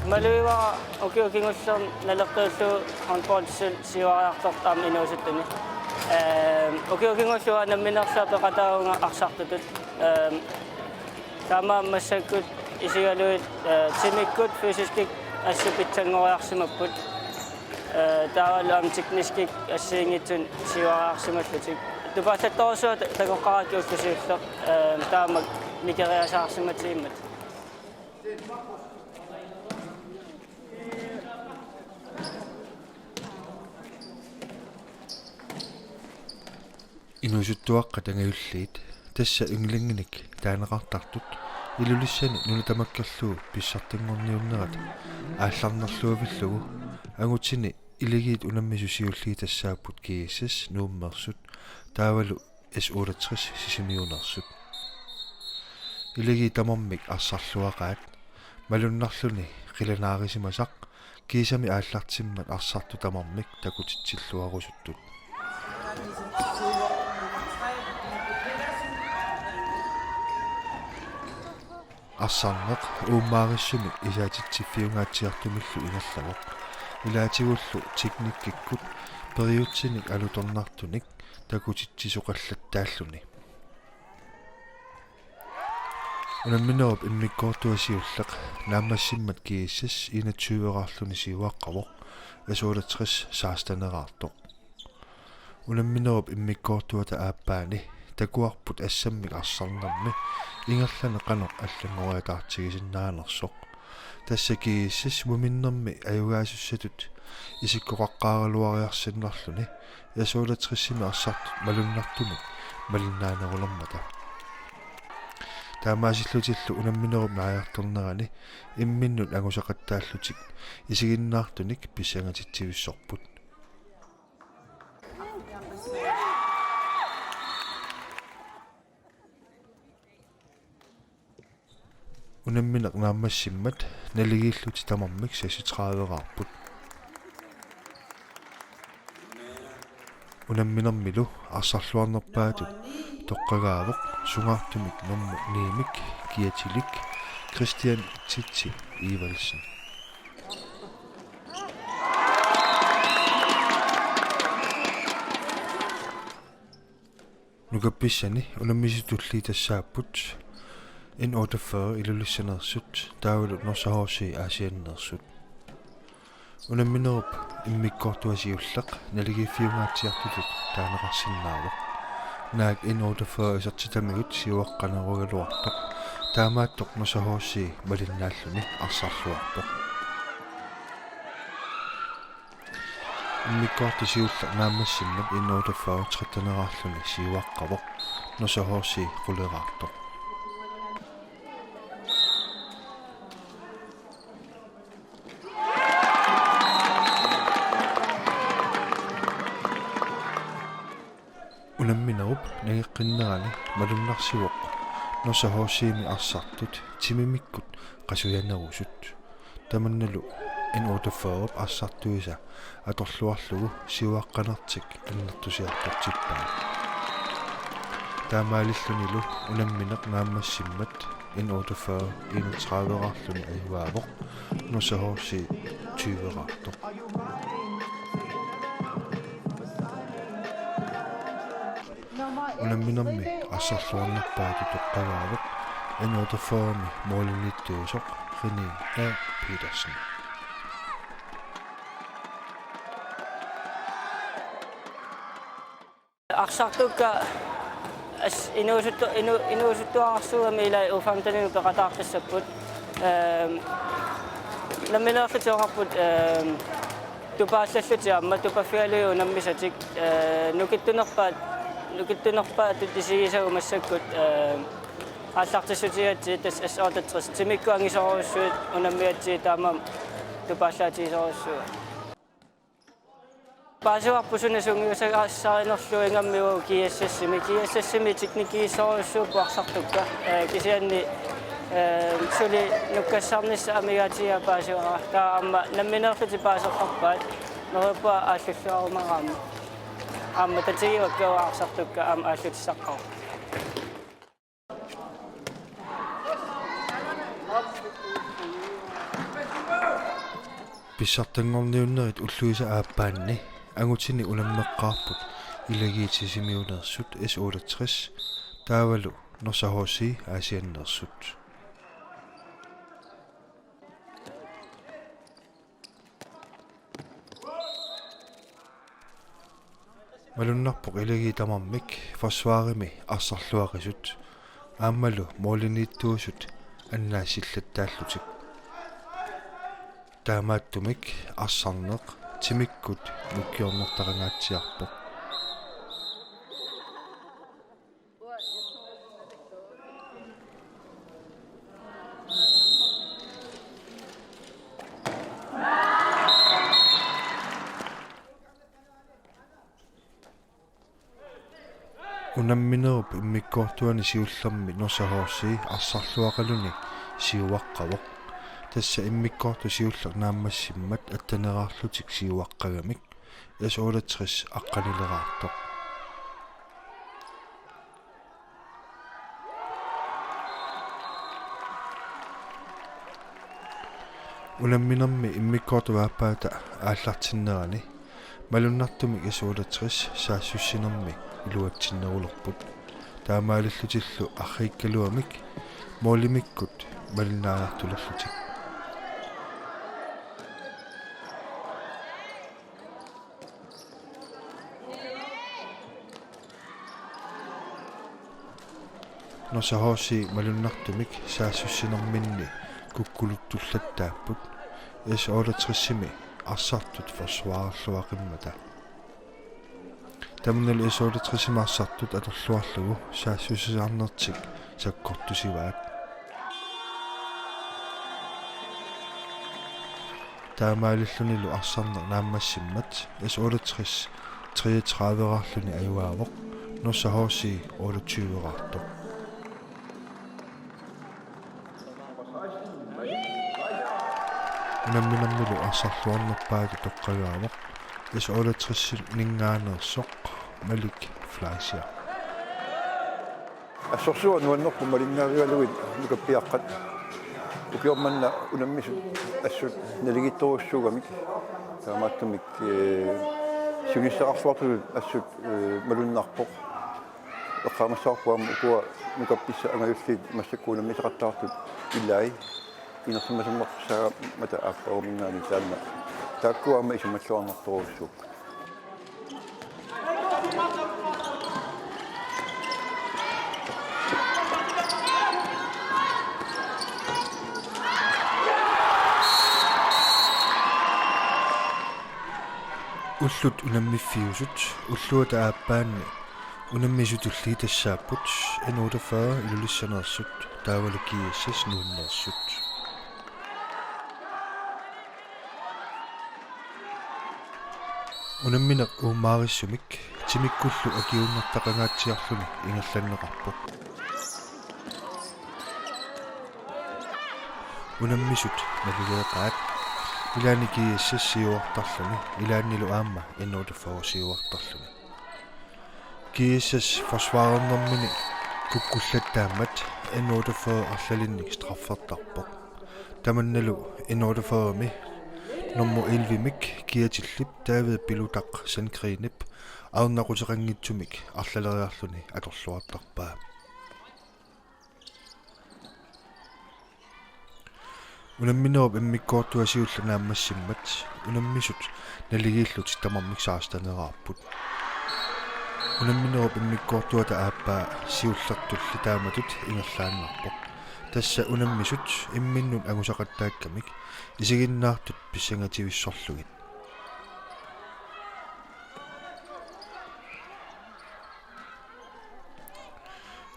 Maluiwa ukiukingussam nalaqqiullu handballsil siuariartort aam inuusuttuni. Ukiukingussua namminersaapa qataunga arsartutut. Tama massakkut isigaluit timikkut fysiskik assupitsangoriarsimapput. Taavallu am tekniskik assiingitsun siuariarsimallutik. Tupasattorsua takoqarakiullusiulleq taamak nikeriasaarsimatiimmat. Inusuttuaqqa tangayulliit tassa ynglinginik taanaqartartut ilulissani nunutamakkerluu pissartingorniunnerat aallarnerluavillugu angutini iligiit unammisusиуллии тассааппут кииссас нууммерсут таавалу S68 сисимиунерсут илиги тамармик арсарлуақаат малуннарлуни қиланаарисимасақ киисами ааллартиммат арсарту тамармик такутитсиллуарусуттут арсарнеқ ууммаариссуми исаатитсиффиунгаатсиартумиллу иналлагоқ илаатигуллу техниккиккут периутсиник алуторнартуник такутитсисоқаллаттааллуни унамминеруп иммиккоортуасиуллеқ нааммассиммат кииссас 21-ерлуни сиуаққавоқ S68 саастанераартоқ унамминеруп иммиккоортуата ааппаани такуарпут ассаммик арсарнерми ингерлане канеқ аллангориатаартигисиннаанерсоқ тассакииссас муминнерми аюгаасуссатут исиккоқаққааралуариарсиннарлуни S68-сими арсартут малуннартумик малиннаанерулермата таамаасиллутиллу унамминеруп нааяарторнерани имминнут агусақаттааллутик исигиннаартуник писсангатитсивиссорпут унамминеқ нааммассиммат налигииллути тамармик 36-ераарпут унамминермилу арсарлуарнерпаатут тоққагаавоқ сунгаартумик норму ниимик киатилик Кристиан Титси Ивалсен нугапписсани унаммиситулли тассааппут N48 ilullissanersut taavulut norsahorsi aasiannersut unamminerup immikkortuasiulleq naligifiungaatiartutut taaneqarsinnaaruq naak N48 isartitamigut siuaqqanerugaluartoq taamaattoq norsahorsi malinnaalluni arsarluartoq immikkortisiulleq naammassimmat N48 trittaneraarluni siuaqqavoq norsahorsi quleraartoq унамминеруп нагеққиннерани малуннарсивоқ носахоосиими арсартут тимимиккут қасуянерусут таманналу N48 арсартуиса аторлуарлугу сиуаққанартик аннертусиартартиппаа таамаалиллунилу унамминеқ нааммассиммат N48 31-ерарлуни аюаавоқ носахооси 20-ерартоқ унамминерми ассарлуарнерпаату тоққаваавоқ N48-ми моолинниттуусоқ Рини А Петерсен арсартукка ас инуусуттуарсуугами ила уфамтанигу пеқатаартассаппут намминерлутиоқарпут тупаассаллути амма тупаффиалуйу наммисатик нукиттунерпаат тутисигисагу массаккут ааллартассутиатси тас S68 тимиккуангисоруссуут унаммиатси таамам тупааллаатигисоруссуа паасуарпусуна сунгиусагаассаринерлуингаммиу киассассими техникисоруссуу пуарсартукка кисианни сули нуккассарнисса амигаатиа паасуара таама намминерлути паасеқарпаат нерупа ааллуллуарумараама аама татигиваккауаарсартукка аама ааллутиссаққар писсартангорниуннерит уллуиса ааппаанни агутини уламмеққарпут илагиитисимиулерсут S68 таавалу норсахооси аасианнерсут малуннарпоқ илагиитамармик форсваарими арсарлуақисут ааммалу моолинииттуусут аннаассиллаттааллутик таамааттумик арсарнеқ тимиккут нуккиорнертақангаатсиарпоқ унамминеруп иммиккоортуани сиуллерми норсахоорси арсарлуақалуни сиуаққавоқ тасса иммиккоорту сиуллер нааммассиммат аттанераарлутик сиуаққагамик S68 аққанилераартоқ унамминерми иммиккоорту вааппаата ааллартиннерани малуннартумик S68 саассуссинерми илуатсиннерулерпут таамаалиллутиллу аррииккалуамик моолимиккут малинааяртулерлутик носахооси малуннартумик саассуссинерминни куккулуттуллаттааппут S68-сими арсартут форсваарлуақиммата тамнал S68-сими арсартут аторлуарлугу саассуссисаарнертик саккортусиваат таамаалиллунилу арсарнер нааммассиммат S68 33-раарлуни аюаавоқ норсахооси 28-раартоқ унамминаммилу арсарлуарнерпаати тоққагаавоқ S68 нингаанерсоқ малик флайсиа ассорсуа нуаннерпу малиннааригалуит нукаппиаққат укиорманна унаммису ассут налигитторуссуугамик таамааттумик сигиссақарсуартул ассут малуннарпоқ эққамассаарпуам укуа нукапписса ангаюллит массаккуунаммисақаттаартут илаи инерсимасуммерсаа мата ааппаумингаани таанна тааккуама исумаллуарнарторуссуук уллут унаммиффиусут уллуата ааппаанни унаммисутулли тассааппут N48 илулиссанерсут таавалукииссас нууннерсут унамминеқ уумаариссумик тимиккуллу акиуннартақангаатсиарлуни ингерланнеқарпоқ унаммисут налилеэқаат илааникииссас сиуартарлуни илааннилу аама N48 сиуартарлуни кииссас форсваарнэрмини куккуллаттаамат N48 арлалинник страффертарпоқ таманналу N48ми nummer 11-mik kiatillip David Bilutaq sankriinip aarnaqutеқангитсумик арлалериарлуни аторлуартарпаа унамминеруп иммиккоортуасиулланааммассиммат унаммисут налигииллут тамармик саастанераарпут унамминеруп иммиккоортуата ааппаа сиуллертулли тааматут ингерлааннарпоқ тасса унаммисут имминнун агусақаттааккамик исигиннаартут писсангативиссорлугит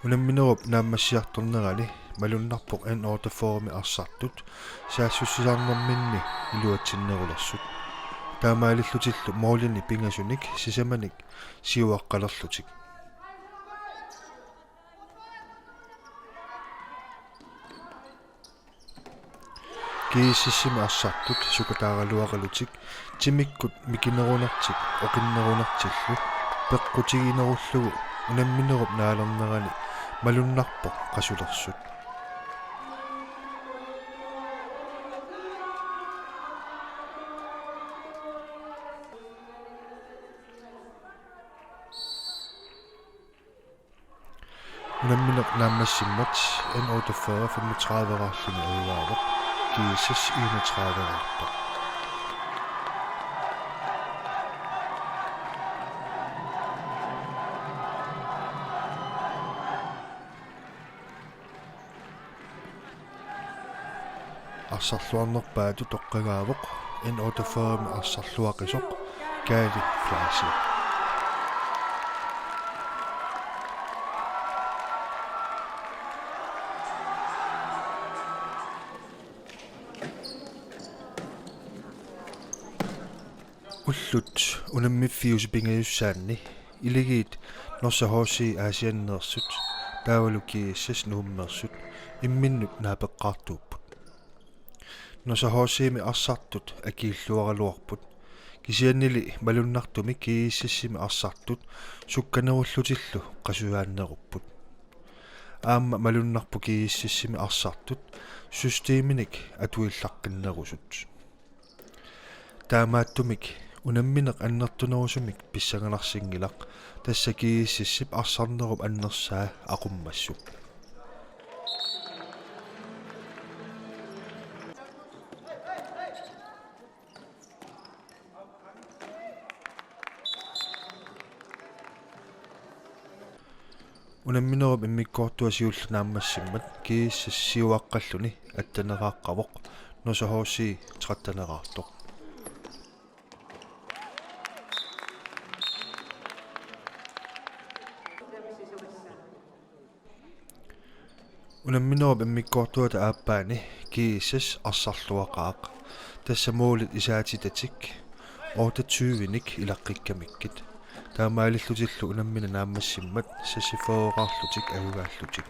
унамминеруп нааммассиарторнерали малуннарпоқ N48-ми арсартут саассуссисаарнэрминни илуатсиннерулерсут таамаалиллутиллу моолини пингасуник сисаманик сиуаққалерлутик кииссиссими арсартут сукатааралуақалутик тимиккут микинерунартик оқиннерунартиллу пеққутигинеруллугу унамминеруп наалернерани малуннарпоқ қасулерсут Unammineq naammassimmat en 48 35-arluni avivaavoq kiissas 31-artoq. Arsarluarnerpaatu toqqagaavoq en 48 arsarluaqisoq kaali klaasi. Ullut unammifius pingajussaanni iligit norsahoosi aasianneersut taavalukiissas nuummeersut imminnut naapeqqaartuupput norsahoossiimi arsartut akiilluaraluarput kisiannili malunnartumi kiissassimi arsartut sukkanerullutillu qasuaannerupput aamma malunnarpu kiissassimi arsartut systeeminik atuillaqqinnerusut taamaattumik unammineq annertunerusumik pissangalarsinngilaq tassa kiississip arsarnerup annersaa aqummassuk unamminerup immikkoortuasiullunaammassimmat kiissassiuaqqalluni attaneraaqқавоq nosahoossi 13-eraartoq unamminerup immikkoortuata aappaani kiissas arsarluaqaaq tassamuulit isaatitatik 28-nik ilaqqikkamikкит таамаалиллутиллу унаммина нааммассиммат сассифооqaarlutik агугааллутик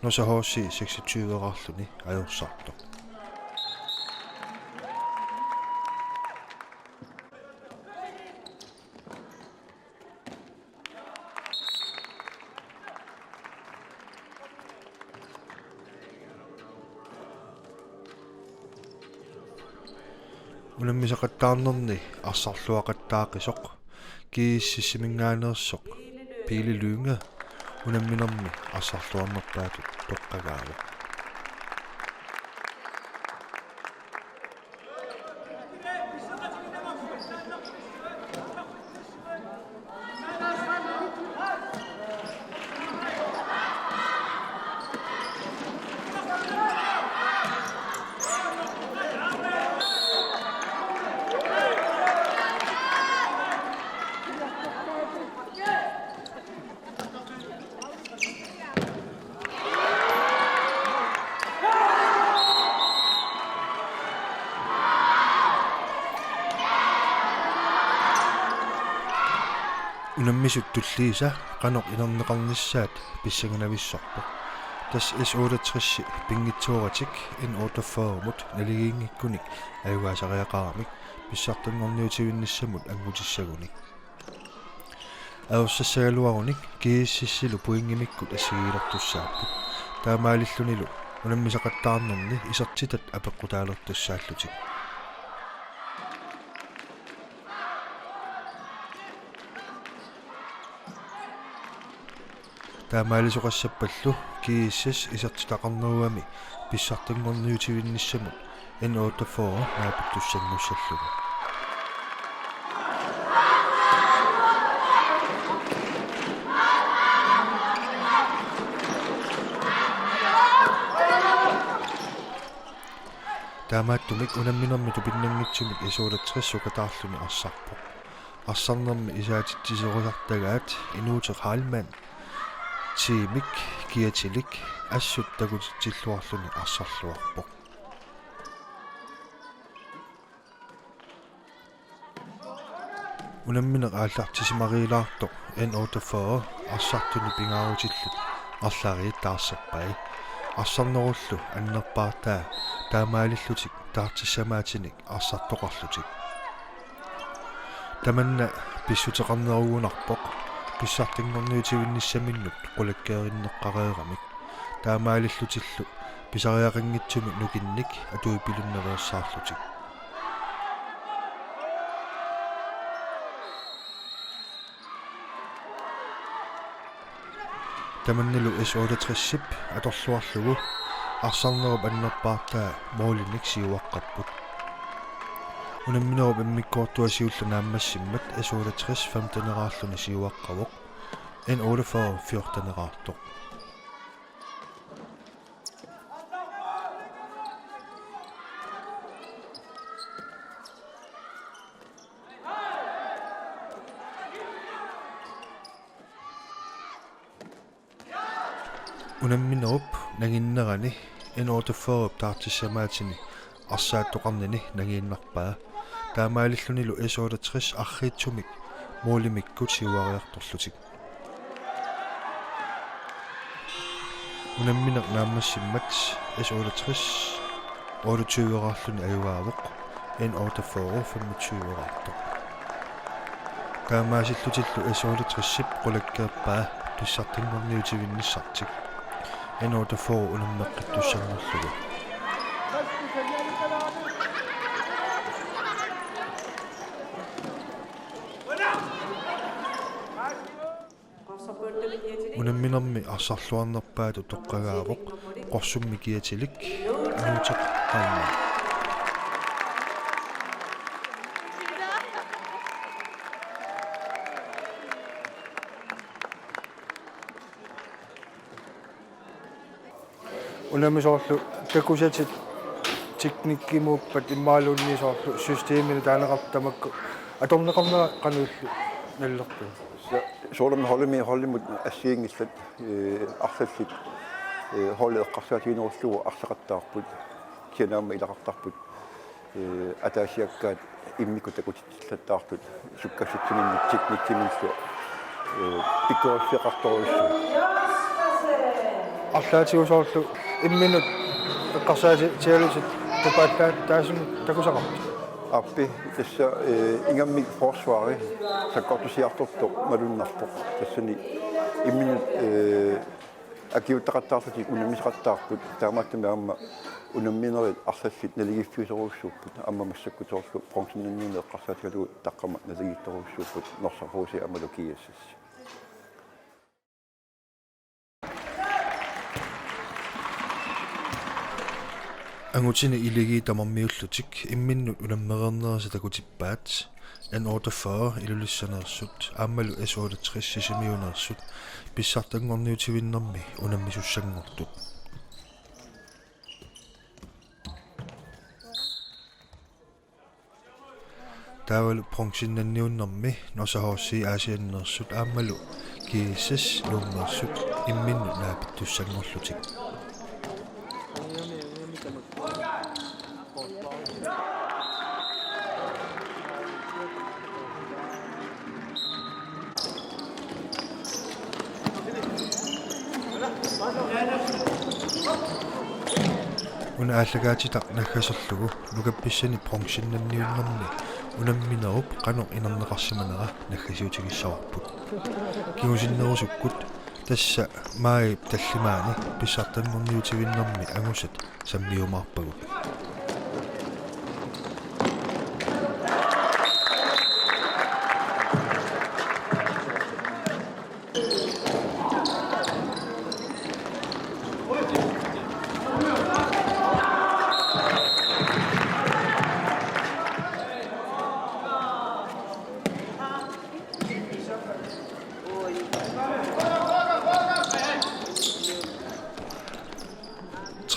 носахоосси 26-еqaarluni ajorsaartoq унаммисақаттаарнерни арсарлуақаттаақисоқ кииссисимингааneersoq пилилуунга унамминерми арсарлуарнерпаатут тоққагаава unammisut tulliisa qanoq inerneqarnissaat pissanganavissarpoq tas S68 pingitsuuratik in 48mut naligiingikkunik ajugaasariaqaramik pissartanngorniutivinnissamut angutissaguni aorsassagaluarunik kiississilu puingimikkut assigiilertussaappu taamaalillunilu unammisaqattaarnerni isertitat apeqqutaalertussaallutik таамаалисоқассаппаллу кииссас исертитақарнеруами писсартангорниутивиннissamут N84 наапиттуссангуссаллугу таамааттумик унамминерми тупиннангитсумик исуулатсиссукатаарлуни арсарпоқ арсарнерми исаатитсисерусартагаат инуутеқ хаалман tiimik kiatilik assut takutitsilluarluni arsarluarpoq unammineq aallartisimariilaartoq N84 arsartuni pingaarutillut арлариит таарсаппай арсарнеруллу аннерпаартаа таамаалиллутик таартиссамаатиник арсартоқарлутик таманна писсутеқарнеругунарпоқ писсартингорниутивиннissamиннут qulakkeerinneqqareeramik таамаалиллутиллу писариақингитсуми нукинник атуипилунневерсаарлутик таманнилу S68 аторлуарлугу арсарнеруп аннерпаартаа моолиник сиуаққарпут унамминеруп иммиккуартуа сиулланааммассиммат S68 15-нераарлуни сиуаққавоқ N48 14-нераартоқ унамминеруп нагиннерани N48 таартиссамаатини арсааттоқарнини нагииннарпаа таамаалиллунилу S68 арриитсумик муулимиккут сиуариарторлутик унамминеқ нааммассиммат S68 28-раарлуни аюаавоқ N48 25-раартоқ таамаасиллутиллу S68 qulakkeerpaa писсартингорниутивинниссартик N48 унаммеққиттуссарнерлугу унамминерми арсарлуарнерпаату тоққагаавоқ қорсумми киатилик ануутеқ таама унамисоорлу такусатит техниккимууппат иммаалуунниисоорлу системина таанеқартамакку аторнеқарнера қануллу наллерпу Solen hollimut assiingillat arsallit holleeqqarsaatiginerullugu arsaqattaarput kianaamma ilaqartarput ataasiakkaat immiku takutillattaartut sukkassutsuminni teknikkimillu pikkuaffeqartoruissu арлаатигусоорлу имминут эққарсаати тиалусит тупааллаат тааsun такусақарпут аппи тасса ингамми форсвари саккортусиарторто малуннарпоқ тассани имминут акиуттақаттаартути унамисеқаттаарпут таамааттами аама унамминерит арлаллит налигиффиусеруссууппут аама массаккуторлу функционинни эққарсаатигалугу таққама налигитторуссууппут норсарфууси амалу киассас ангутини илиги тамармиуллутик имминнут унаммерернерси такутиппаат N48 илулиссанерсут ааммалу S68 сисимиунерсут писсартангорниутивиннэрми унаммисуссангортут таавалу пронксиннанниуннэрми носахоорси аасианнерсут ааммалу кииссас нууммерсут имминну наапиттуссангорлутик унааллагаатитақ наггасерлугу нукапписсани пронксиннанниуннэрми унамминеруп қано инернеқарсиманера наггасиутигиссаварпут кигусиннерусуккут тасса маи таллимаани писсартангорниутивиннэрми агусат саммиумаарпагут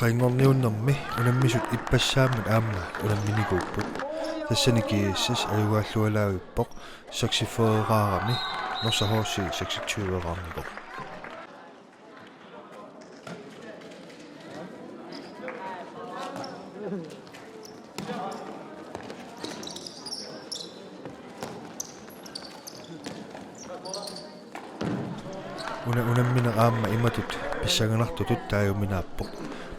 трэнгорниуннэрми унаммисут иппассаамат аама унамминикууппут тассани кииссас аюгааллуалаагиппоқ саксифоераарами норсахоорси 26-ераарникоқ унаммина аама иматут писсаганартутут тааюминааппоқ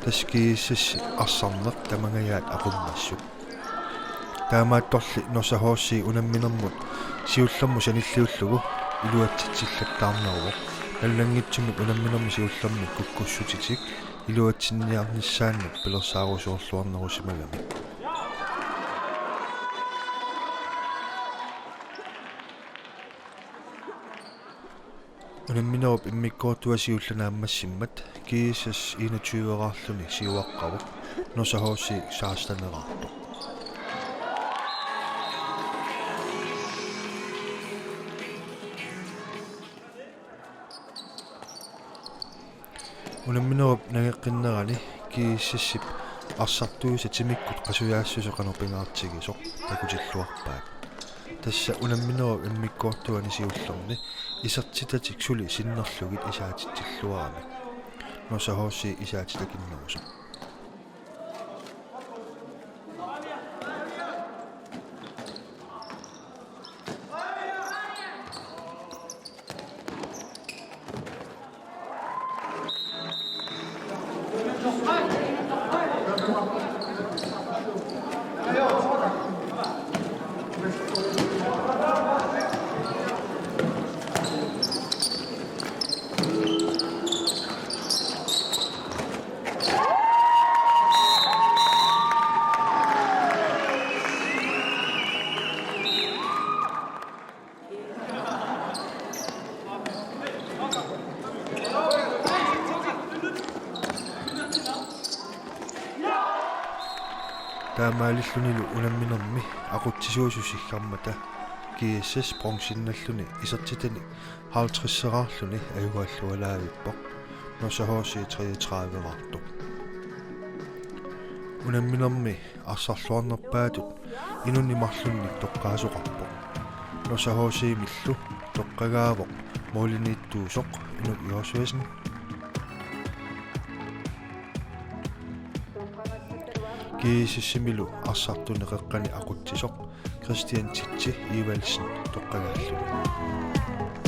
таскииссас арсарнеқ тамангаyaat aqummassut таамаатторли носахоорси унамминермут сиуллэрму саниллиуллугу илуатситсиллаттаарнеруво наллангитсумик унамминерму сиуллэрму куккуссутитик илуатсинниарниссааннут пилерсаарусуорлуарнерусимагами Unamminerup immikkoortuasiullanaammassimmat kiisas 21-eraarluni siuaqqavuq nosahorsi saastanerartuq. Unamminerup nageqqinnerani kiississip арсартуиса тимиккут qasujaassuseqanorpingaartigisoq takutilluarpaat tassa unamminerup immikkoortuani siullerni isartitatik suli sinnerlugit isaatittilluarami nosahorsi isaatitakinnerusuq. Taamaalillunilu unamminermi aqutsisuusussiggarmata kiissas bronsinnalluni isertitani 50-seraarluni ajuallualaavippoq nosahorsi 33-erartuq. Unamminermi arsarluarnerpaatut inunimarlunnik toqqaasuqarpoq nosahorsiimillu toqqagaavoq mooliniittuusoq inuk Josuasen kiisissimilu arsartuneqeqqani aqutsisoq Christian Titsi Ivalsen toqqagaalluni.